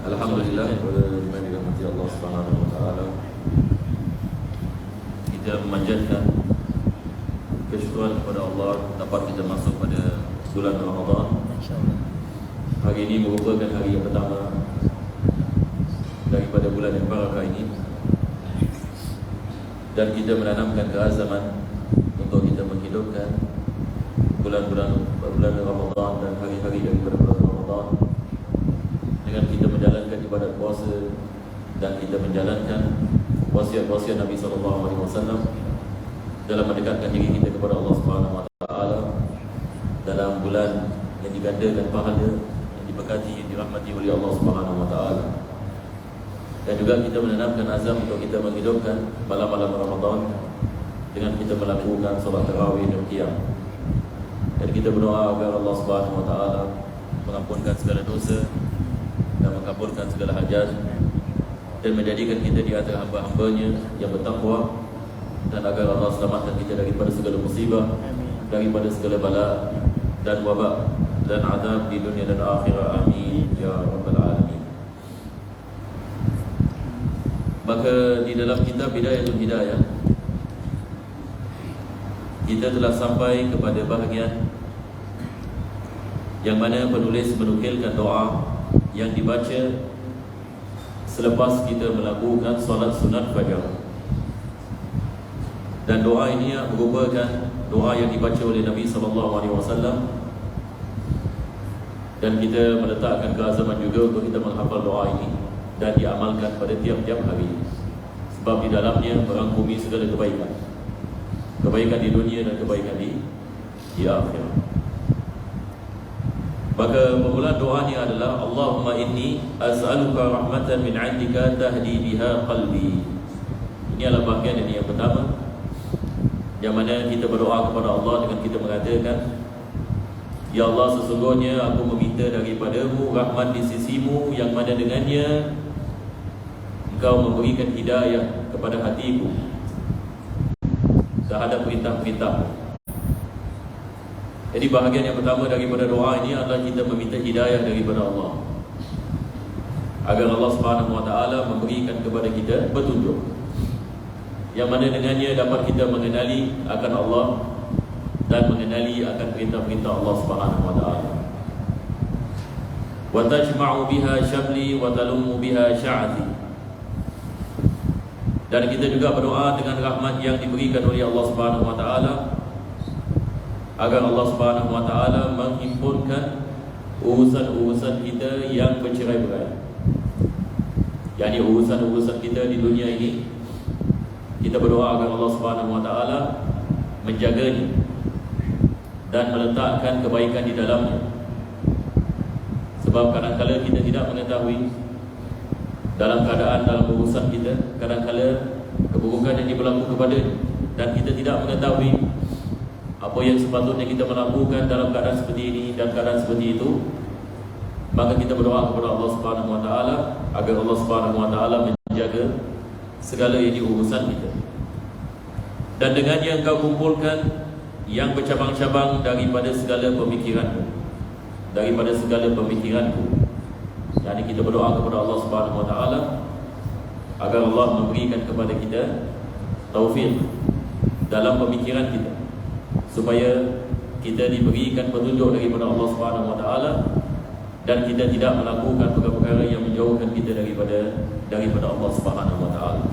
Alhamdulillah, dengan dirahmati Allah Subhanahu wa taala, kita memanjatkan kesyukuran kepada Allah dapat kita masuk pada bulan Ramadan. Hari ini merupakan hari yang pertama daripada bulan yang barakah ini, dan kita menanamkan keazaman untuk kita menghidupkan bulan Ramadan dan hari-hari daripada bulan Ramadan dengan kita menjalankan ibadat puasa dan kita menjalankan wasiat-wasiat Nabi SAW dalam mendekatkan diri kita kepada Allah Subhanahu wa taala dalam bulan yang digandakan pahala, yang diberkati, yang dirahmati oleh Allah Subhanahu wa taala. Dan juga kita menanamkan azam untuk kita menghidupkan malam-malam Ramadan dengan kita melakukan solat tarawih dan qiyam. Dan kita berdoa agar Allah Subhanahu wa taala mengampunkan segala dosa dan mengabulkan segala hajat dan menjadikan kita di antara hamba-hambanya yang bertakwa, dan agar Allah selamatkan kita daripada segala musibah, daripada segala bala dan wabak dan azab di dunia dan akhirat. Amin ya rabbal alamin. Maka di dalam kitab Bidayatul Hidayah kita telah sampai kepada bahagian yang mana penulis menukilkan doa yang dibaca selepas kita melakukan solat sunat fajar. Dan doa ini merupakan doa yang dibaca oleh Nabi SAW, dan kita meletakkan keazaman juga untuk kita menghafal doa ini dan diamalkan pada tiap-tiap hari, sebab di dalamnya merangkumi segala kebaikan, kebaikan di dunia dan kebaikan di akhirat. Maka permulaan doa ni adalah Allahumma inni as'aluka rahmatan min 'indika tahdi biha qalbi. Ini adalah bahagian yang pertama, yang mana kita berdoa kepada Allah dengan kita mengatakan, Ya Allah, sesungguhnya aku meminta daripadamu rahmat di sisimu yang mana dengannya Engkau memberikan hidayah kepada hatiku terhadap perintah-perintahmu. Jadi bahagian yang pertama daripada doa ini adalah kita meminta hidayah daripada Allah, agar Allah Subhanahu wa taala memberikan kepada kita petunjuk yang mana dengannya dapat kita mengenali akan Allah dan mengenali akan perintah-perintah Allah Subhanahu wa taala. Wa tajma'u biha syamli wa talumu biha sya'ati. Dan kita juga berdoa dengan rahmat yang diberikan oleh Allah Subhanahu wa taala, agar Allah Subhanahu wa taala menghimpunkan urusan-urusan kita yang bercerai-berai. Yani urusan-urusan kita di dunia ini, kita berdoa agar Allah Subhanahu wa taala menjaganya dan meletakkan kebaikan di dalamnya. Sebab kadang-kadang kita tidak mengetahui dalam keadaan dalam urusan kita, kadang-kadang keburukan yang berlaku kepada, dan kita tidak mengetahui apa yang sepatutnya kita melakukan dalam keadaan seperti ini dan keadaan seperti itu. Maka kita berdoa kepada Allah Subhanahu wa taala agar Allah Subhanahu wa taala menjaga segala yang di urusan kita. Dan dengannya Engkau kumpulkan yang bercabang-cabang daripada segala pemikiranku, daripada segala pemikiranku. Yani kita berdoa kepada Allah Subhanahu wa taala agar Allah memberikan kepada kita taufik dalam pemikiran kita, supaya kita diberikan petunjuk daripada Allah Subhanahu wa taala dan kita tidak melakukan perkara-perkara yang menjauhkan kita daripada Allah Subhanahu wa taala.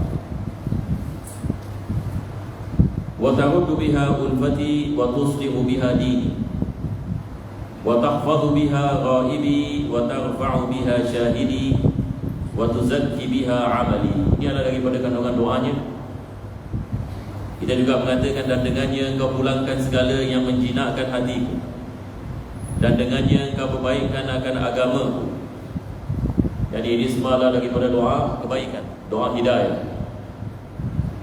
Wa taruddu biha ulfati wa tuslihu biha dini wa tahfadhu biha ghaibi wa tarfa'u biha syahidi wa tuzakki biha amali. Ini adalah daripada kandungan doanya. Kita juga mengatakan, dan dengannya Engkau pulangkan segala yang menjinakkan hatiku, dan dengannya Engkau perbaikkan akan agamaku. Jadi ini semua adalah daripada doa kebaikan, doa hidayah,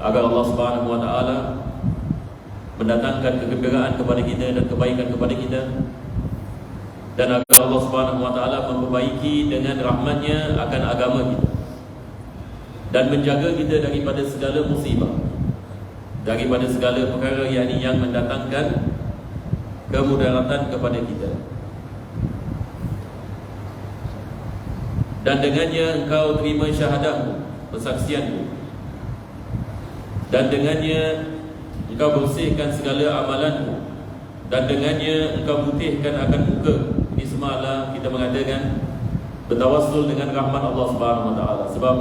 agar Allah Subhanahu wa taala mendatangkan kegembiraan kepada kita dan kebaikan kepada kita, dan agar Allah Subhanahu wa taala memperbaiki dengan rahmatnya akan agama kita dan menjaga kita daripada segala musibah, daripada segala perkara yang mendatangkan kemudaratan kepada kita. dan dengannya engkau terima syahadahmu, persaksianmu, dan dengannya engkau bersihkan segala amalanmu, dan dengannya engkau putihkan akan muka. Ini semua adalah kita mengatakan bertawassul dengan rahmat Allah Subhanahu Wa Taala. Sebab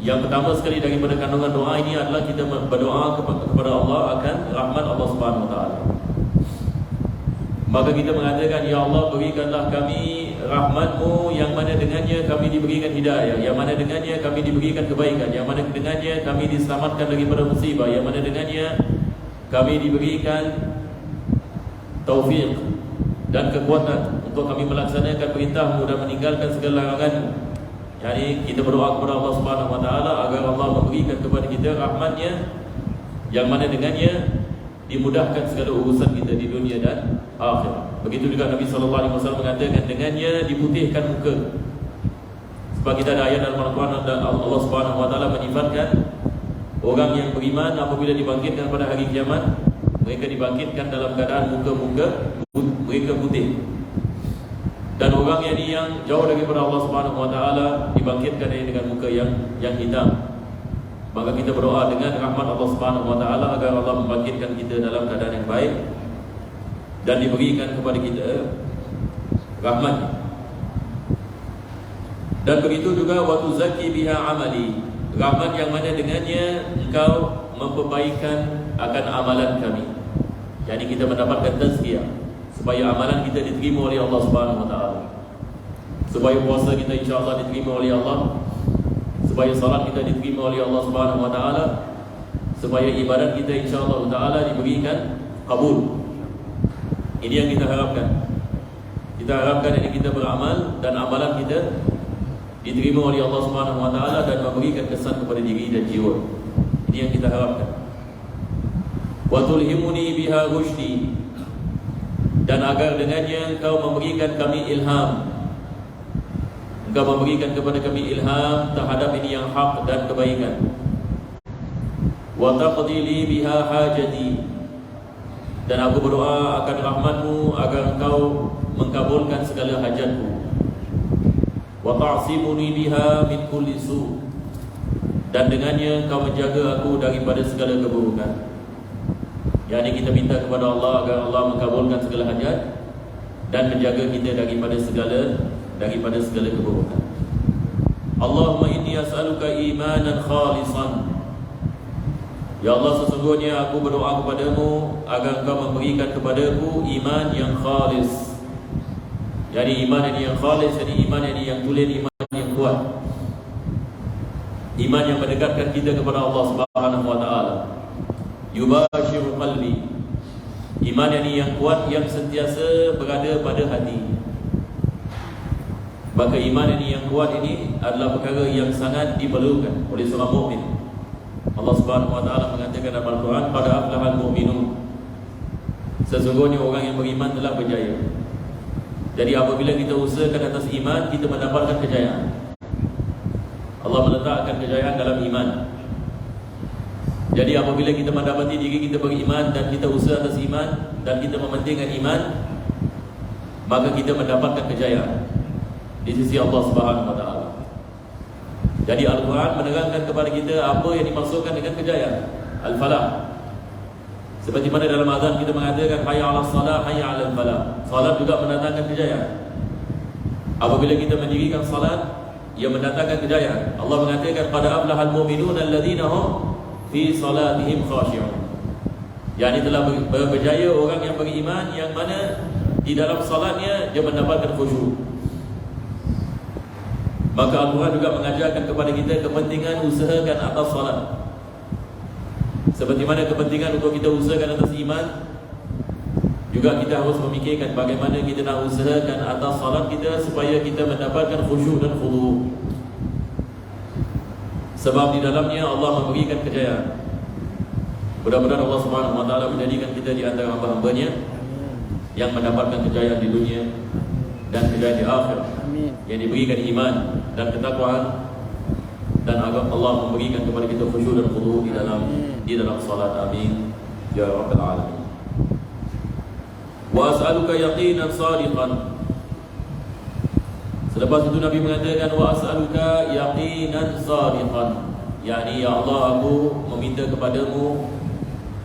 yang pertama sekali daripada kandungan doa ini adalah kita berdoa kepada Allah akan rahmat Allah Subhanahu Wa Taala. Maka kita mengatakan, Ya Allah, berikanlah kami rahmat-Mu yang mana dengannya kami diberikan hidayah, yang mana dengannya kami diberikan kebaikan, yang mana dengannya kami diselamatkan daripada musibah, yang mana dengannya kami diberikan taufik dan kekuatan untuk kami melaksanakan perintah-Mu dan meninggalkan segala larangan-Mu. Jadi kita berdoa kepada Allah Subhanahu Wa Taala agar Allah memberikan kepada kita rahmat-Nya yang mana dengannya dimudahkan segala urusan kita di dunia dan akhirat. Begitu juga Nabi sallallahu alaihi wasallam mengatakan dengannya diputihkan muka. Sebab kita ada ayat dalam Al-Quran dan Allah Subhanahu Wa Taala menyifatkan orang yang beriman apabila dibangkitkan pada hari kiamat, mereka dibangkitkan dalam keadaan muka-muka mereka putih. Dan orang yang jauh daripada Allah Subhanahu Wa Taala dibangkitkan dengan muka yang hitam. Maka kita berdoa dengan rahmat Allah Subhanahu Wa Taala agar Allah membangkitkan kita dalam keadaan yang baik dan diberikan kepada kita rahmat. Dan begitu juga wa tuzakki biha amali, rahmat yang mana dengannya engkau memperbaikan akan amalan kami. Jadi kita mendapatkan tazkiyah supaya amalan kita diterima oleh Allah Subhanahu Wa Taala, supaya puasa kita insya-Allah diterima oleh Allah, supaya salat kita diterima oleh Allah Subhanahu Wa Taala, supaya ibadat kita insya-Allah Taala diberikan kabul. Ini yang kita harapkan. Kita harapkan ini kita beramal dan amalan kita diterima oleh Allah Subhanahu Wa Taala dan memberikan kesan kepada diri dan jiwa. Ini yang kita harapkan. Wa tulhimuni biha rusydi, dan agar dengannya engkau memberikan kami ilham, engkau memberikan kepada kami ilham terhadap ini yang hak dan kebaikan. Wa taqdi li biha hajati, dan aku berdoa akan rahmat-Mu agar engkau mengabulkan segala hajatku. Wa ta'simuni biha min kulli su, dan dengannya engkau menjaga aku daripada segala keburukan. Yani kita minta kepada Allah agar Allah mengabulkan segala hajat dan menjaga kita daripada segala keburukan. Allahumma inni as'aluka imanan khalisan, ya Allah, sesungguhnya aku berdoa kepadamu agar engkau memberikan kepadaku iman yang khalis. Jadi iman yang khalis, jadi iman yang tulen, iman yang kuat, iman yang mendekatkan kita kepada Allah Subhanahu Wa Taala. Yubashiru qalbi, iman yang kuat yang sentiasa berada pada hati. Maka iman yang kuat ini adalah perkara yang sangat diperlukan oleh seorang mukmin. Allah Subhanahu Wa Taala mengatakan dalam Al-Quran, qad aflahal mu'minun, sesungguhnya orang yang beriman telah berjaya. Jadi apabila kita usahakan atas iman, kita mendapatkan kejayaan. Allah meletakkan kejayaan dalam iman. Jadi apabila kita mendapati diri kita beriman dan kita usaha atas iman dan kita mementingkan iman, maka kita mendapatkan kejayaan di sisi Allah Subhanahu Wa Taala. Jadi Al-Quran menerangkan kepada kita apa yang dimaksudkan dengan kejayaan, al-falah. Seperti mana dalam azan kita mengatakan hayya 'alas salah, hayya 'alal falah. Salat juga mendatangkan kejayaan. Apabila kita mendirikan salat, ia mendatangkan kejayaan. Allah mengatakan qad aflahal mu'minuna alladzina hum fi salatihim khashi'un. Yani telah berjaya orang yang beriman yang mana di dalam salatnya dia mendapatkan khusyuk. Maka Al-Quran juga mengajarkan kepada kita kepentingan usahakan atas salat. Seperti mana kepentingan untuk kita usahakan atas iman, juga kita harus memikirkan bagaimana kita nak usahakan atas salat kita supaya kita mendapatkan khusyuk dan khudu'. Sebab di dalamnya Allah memberikan kejayaan. Mudah-mudahan Allah Subhanahu Wa Taala menjadikan kita di antara hamba-hambanya yang mendapatkan kejayaan di dunia dan kejayaan di akhirat, yang diberikan iman dan ketakwaan, dan agar Allah memberikan kepada kita khusyuk dan khudu' di dalam salat. Amin ya rabbal alamin. Wa as'aluka yaqinan sadiqan, Selepas itu Nabi mengatakan, wa as'aluka yaqinan sadiqan, yakni ya Allah, aku meminta kepadamu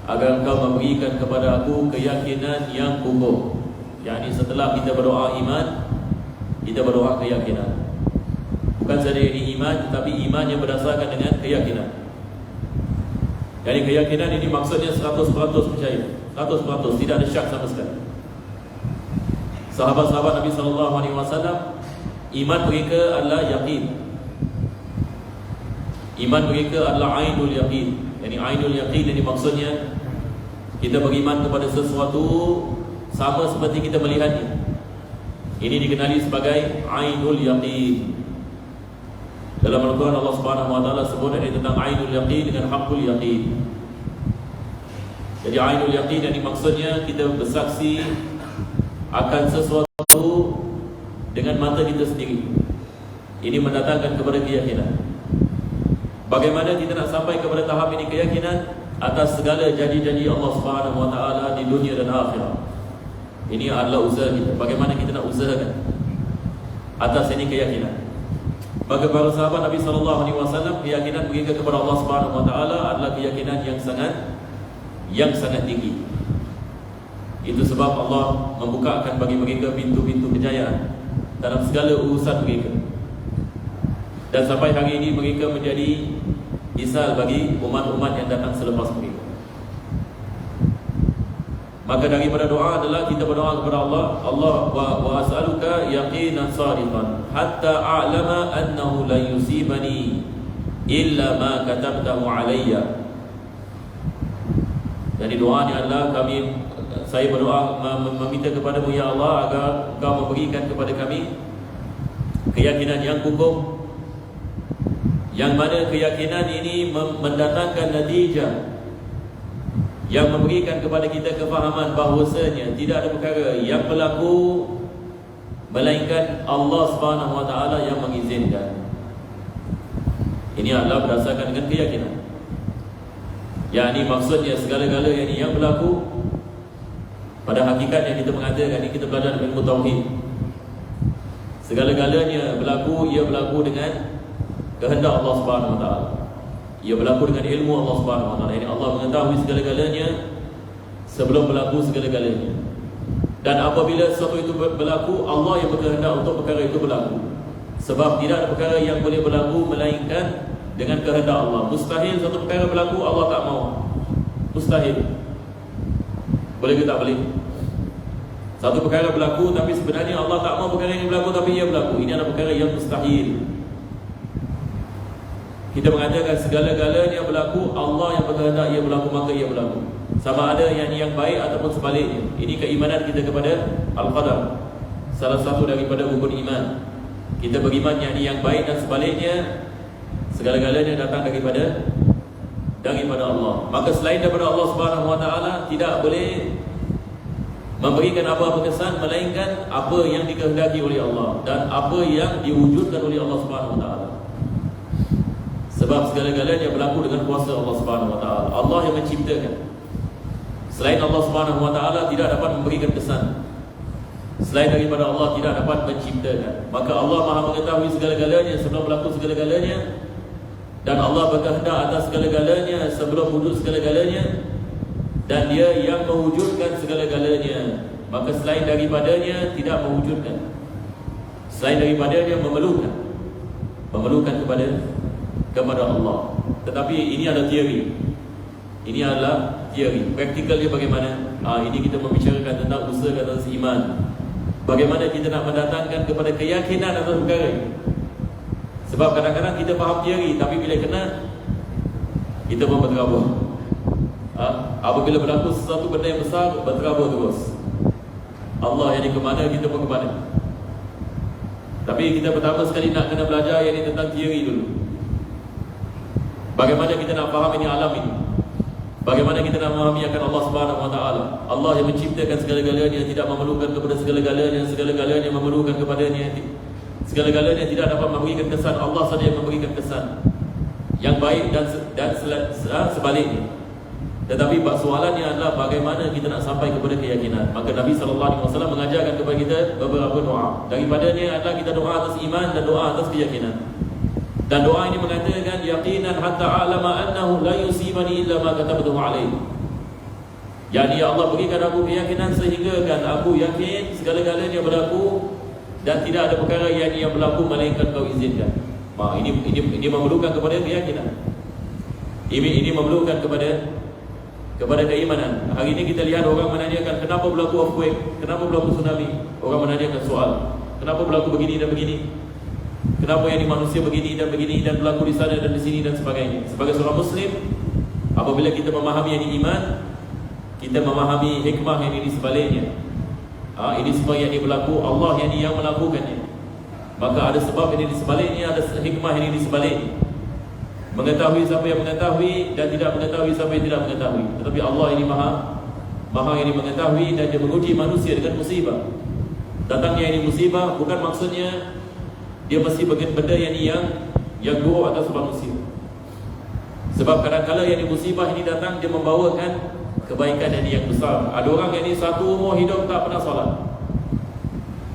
agar engkau memberikan kepada aku keyakinan yang kukuh. Yakni setelah kita berdoa iman, kita berdoa keyakinan. Bukan saja ini iman, tetapi iman yang berdasarkan dengan keyakinan. Jadi keyakinan ini maksudnya 100% percaya, 100%, tidak ada syak sama sekali. Sahabat-sahabat Nabi SAW, iman mereka adalah yakin. Iman mereka adalah ainul yaqin. Yani ainul yaqin ini maksudnya kita beriman kepada sesuatu sama seperti kita melihatnya. Ini dikenali sebagai ainul yaqin. Dalam Al-Quran Allah Subhanahu wa taala sebut tentang ainul yaqin dengan haqqul yaqin. Jadi ainul yaqin ini maksudnya kita bersaksi akan sesuatu dengan mata kita sendiri. Ini mendatangkan kepada keyakinan. Bagaimana kita nak sampai kepada tahap ini keyakinan atas segala janji-janji Allah Subhanahu wa taala di dunia dan akhirat. Ini adalah usaha kita. Bagaimana kita nak usahakan atas ini keyakinan. Bagi para sahabat Nabi SAW, keyakinan mereka kepada Allah Subhanahu wa taala adalah keyakinan yang sangat tinggi. Itu sebab Allah membukakan bagi mereka pintu-pintu kejayaan dalam segala urusan mereka. Dan sampai hari ini mereka menjadi misal bagi umat-umat yang datang selepas mereka. Maka daripada doa adalah kita berdoa kepada Allah, Allah wa as'aluka yaqinan sadiqan hatta a'lama annahu la yusibani illa ma katabtahu alayya. Jadi doa ni adalah saya berdoa meminta kepadamu ya Allah agar Engkau memberikan kepada kami keyakinan yang kukuh, yang mana keyakinan ini mendatangkan natijah, yang memberikan kepada kita kefahaman bahawasanya tidak ada perkara yang berlaku melainkan Allah Subhanahu wa taala yang mengizinkan. Ini adalah berdasarkan dengan keyakinan. Yakni maksudnya segala-gala yang berlaku pada hakikatnya kita mengatakan ini, kita belajar ilmu tauhid. Segala-galanya berlaku, ia berlaku dengan kehendak Allah Subhanahu wa taala. Ia berlaku dengan ilmu Allah Subhanahu wa taala. Ini Allah mengetahui segala-galanya sebelum berlaku segala-galanya. Dan apabila sesuatu itu berlaku, Allah yang berkehendak untuk perkara itu berlaku. Sebab tidak ada perkara yang boleh berlaku melainkan dengan kehendak Allah. Mustahil satu perkara berlaku Allah tak mau. Mustahil. Boleh ke tak boleh? Satu perkara berlaku tapi sebenarnya Allah tak mau perkara ini berlaku, tapi ia berlaku. Ini adalah perkara yang mustahil. Kita mengatakan segala-galanya berlaku, Allah yang berkehendak ia berlaku, maka ia berlaku. Sama ada yang baik ataupun sebaliknya. Ini keimanan kita kepada Al-Qadar. Salah satu daripada rukun iman. Kita beriman yang baik dan sebaliknya, segala-galanya datang daripada Allah. Maka selain daripada Allah Subhanahu wa taala tidak boleh memberikan apa-apa kesan melainkan apa yang dikehendaki oleh Allah dan apa yang diwujudkan oleh Allah Subhanahu wa taala. Sebab segala-galanya berlaku dengan kuasa Allah Subhanahu wa taala. Allah yang menciptakan. Selain Allah Subhanahu wa taala tidak dapat memberikan kesan. Selain daripada Allah tidak dapat menciptakan. Maka Allah Maha mengetahui segala-galanya sebelum berlaku segala-galanya, dan Allah berkehendak atas segala-galanya sebelum wujud segala-galanya, dan Dia yang mewujudkan segala-galanya. Maka selain daripadanya tidak mewujudkan. Selain daripadanya memerlukan kepada Allah. Tetapi ini adalah teori. Ini adalah teori. Praktikalnya bagaimana? Ini kita membicarakan tentang usaha atas iman. Bagaimana kita nak mendatangkan kepada keyakinan atas perkara ini. Sebab kadang-kadang kita faham teori, tapi bila kena, kita pun berterabur. Apabila berlaku sesuatu benda yang besar, berterabur terus. Allah yang di kemana, kita pun ke mana. Tapi kita pertama sekali nak kena belajar yang ini tentang teori dulu. Bagaimana kita nak faham ini alam ini. Bagaimana kita nak memahami akan Allah Subhanahu wa taala. Allah yang menciptakan segala-galanya, tidak memerlukan kepada segala-galanya, segala-galanya memerlukan kepadanya. Segala-galanya tidak dapat memberikan kesan, Allah saja yang memberikan kesan yang baik dan sebaliknya. Tetapi soalannya adalah bagaimana kita nak sampai kepada keyakinan. Maka Nabi SAW mengajarkan kepada kita beberapa doa. Daripadanya adalah kita doa atas iman dan doa atas keyakinan. Dan doa ini mengatakan yaqinan hatta a'lama annahu la yusibani illa ma katabtuhu alayhi. Yani ya Allah, berikan aku keyakinan sehingga kan aku yakin segala-galanya berlaku dan tidak ada perkara yang berlaku melainkan kau izinkan. Ini memerlukan kepada keyakinan. Ini memerlukan kepada keimanan. Hari ini kita lihat orang menanyakan kenapa berlaku earthquake, kenapa berlaku tsunami. Orang menanyakan soal, kenapa berlaku begini dan begini, kenapa yang di manusia begini dan berlaku di sana dan di sini dan sebagainya. Sebagai seorang Muslim, apabila kita memahami yang iman, kita memahami hikmah yang di sebaliknya. Ini semua yang berlaku, Allah yang melakukannya. Maka ada sebab yang di sebaliknya, ada hikmah yang di sebaliknya. Mengetahui siapa yang mengetahui dan tidak mengetahui siapa yang tidak mengetahui. Tetapi Allah ini maha yang mengetahui dan dia menguji manusia dengan musibah. Datangnya ini musibah bukan maksudnya dia mesti benda yang buruk atas manusia. Sebab kadang-kadang yang musibah ini datang, dia membawakan kebaikan yang besar. Ada orang yang satu umur hidup tak pernah solat,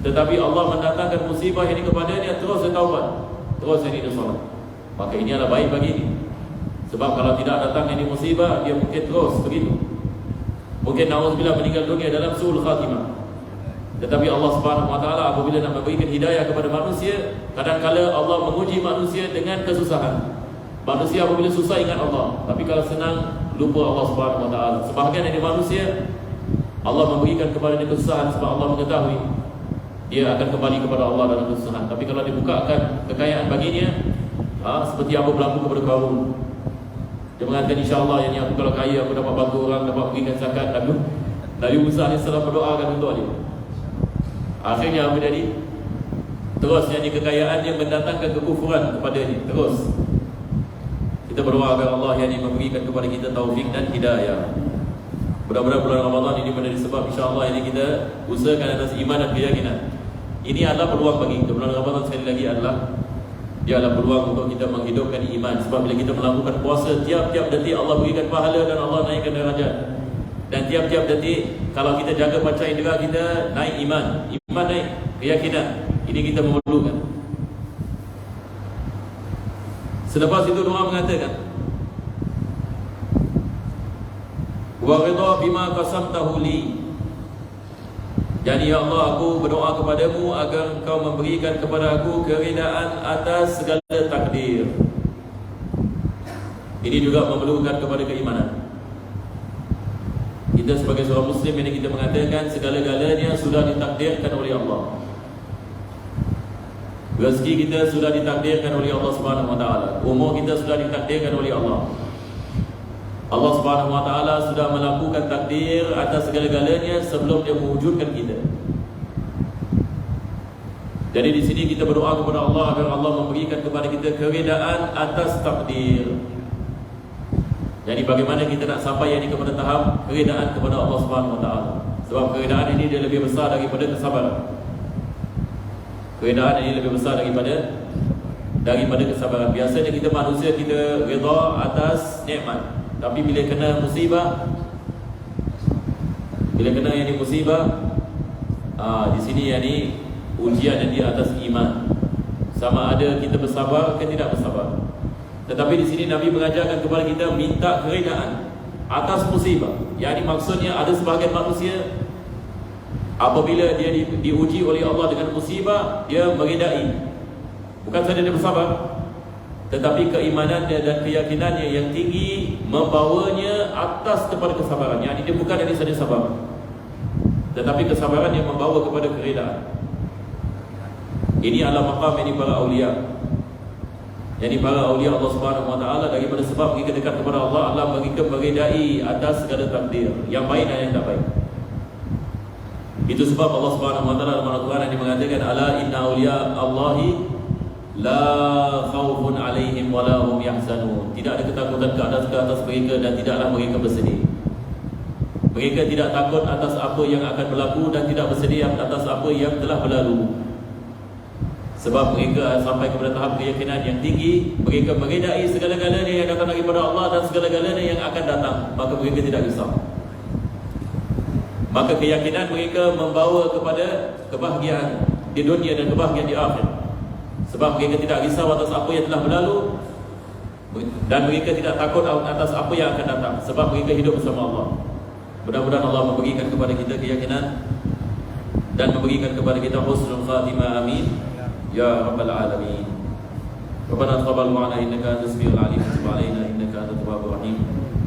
tetapi Allah mendatangkan musibah ini kepadanya, terus dia taubat, terus dia solat. Maka ini adalah baik bagi ini. Sebab kalau tidak datang ini musibah, dia mungkin terus begitu. Mungkin na'udzubillah meninggal dunia dalam su'ul khatimah. Tetapi Allah Subhanahu wa taala apabila nak memberikan hidayah kepada manusia, kadang-kala Allah menguji manusia dengan kesusahan. Manusia apabila susah ingat Allah, tapi kalau senang lupa Allah Subhanahu wa taala. Sebahagian dari manusia Allah memberikan kepada dia kesusahan sebab Allah mengetahui dia akan kembali kepada Allah dalam kesusahan. Tapi kalau dibukakan kekayaan baginya, seperti apa berlaku kepada Qarun. Dia mengatakan insya-Allah yang aku kalau kaya aku dapat bantu orang, dapat berikan zakat. Nabi Musa AS berdoakan untuk dia. Akhirnya apa jadi? Terus yang kekayaan yang mendatangkan kekufuran kepadanya. Terus kita berdoa agar Allah yang memberikan kepada kita taufik dan hidayah. Mudah-mudahan bulan Ramadan ini menjadi sebab insya-Allah ini kita usahakan atas iman dan keyakinan. Ini adalah peluang bagi kita. Bulan Ramadan sekali lagi dia adalah peluang untuk kita menghidupkan iman. Sebab bila kita melakukan puasa, tiap-tiap detik Allah berikan pahala dan Allah naikkan derajat. Dan tiap-tiap detik kalau kita jaga panca indera kita, naik iman naik, keyakinan. Ini kita memerlukan. Selepas itu doa mengatakan wa ridha bima qasamtahu li. Jadi ya Allah, aku berdoa kepadamu agar engkau memberikan kepada aku keridaan atas segala takdir. Ini juga memerlukan kepada keimanan. Kita sebagai seorang Muslim ini kita mengatakan segala-galanya sudah ditakdirkan oleh Allah. Rezeki kita sudah ditakdirkan oleh Allah Subhanahu wa taala. Umur kita sudah ditakdirkan oleh Allah. Allah Subhanahu wa taala sudah melakukan takdir atas segala-galanya sebelum dia mewujudkan kita. Jadi di sini kita berdoa kepada Allah agar Allah memberikan kepada kita keredaan atas takdir. Jadi bagaimana kita nak sampai ini kepada tahap keredaan kepada Allah Subhanahu wa taala? Sebab keredaan ini dia lebih besar daripada kesabaran. Keredaan ini lebih besar daripada kesabaran. Biasanya kita manusia kita redha atas nikmat. Tapi bila kena musibah, di sini ujian yang di atas iman. Sama ada kita bersabar ke tidak bersabar. Tetapi di sini Nabi mengajarkan kepada kita minta keredaan atas musibah. Yang maksudnya ada sebahagian manusia apabila dia diuji oleh Allah dengan musibah, dia meredai. Bukan saja dia bersabar, tetapi keimanannya dan keyakinannya yang tinggi membawanya atas kepada kesabaran. Yang dia bukan dari saja sabar, tetapi kesabaran yang membawa kepada keredaan. Ini adalah maqam yang para awliya. Jadi para awliya Allah Subhanahu wa taala daripada sebab mereka dekat kepada Allah, Allah mereka meredai atas segala takdir, yang baik dan yang tak baik. Itu sebab Allah Subhanahu wa taala dalam Al-Quran yang mengatakan ala inna awliya Allahi la khawfun alaihim wa la hum yahzanun. Tidak ada ketakutan ke atas mereka dan tidaklah mereka bersedih. Mereka tidak takut atas apa yang akan berlaku dan tidak bersedih atas apa yang telah berlalu. Sebab mereka sampai kepada tahap keyakinan yang tinggi, mereka meredai segala-galanya yang datang daripada Allah dan segala-galanya yang akan datang, maka mereka tidak risau. Maka keyakinan mereka membawa kepada kebahagiaan di dunia dan kebahagiaan di akhirat. Sebab mereka tidak risau atas apa yang telah berlalu, dan mereka tidak takut atas apa yang akan datang, sebab mereka hidup bersama Allah. Mudah-mudahan Allah memberikan kepada kita keyakinan dan memberikan kepada kita husnul khatimah, amin ya rabbal alamin. Rabbana taqabbal ma'ana innaka antas samiul alim wa tub 'alaina innaka antat tawwabur rahim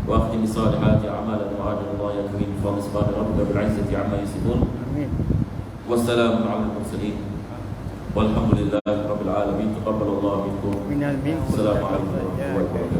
wa akhtim bisalihati a'malana wa ajal Allah ya karim fa subhana rabbika bil 'izzati 'amma yasifun wassalamu 'alal mursalin walhamdulillahi rabbil alamin. Taqabbalallahu minkum. Assalamu alaikum warahmatullahi wabarakatuh.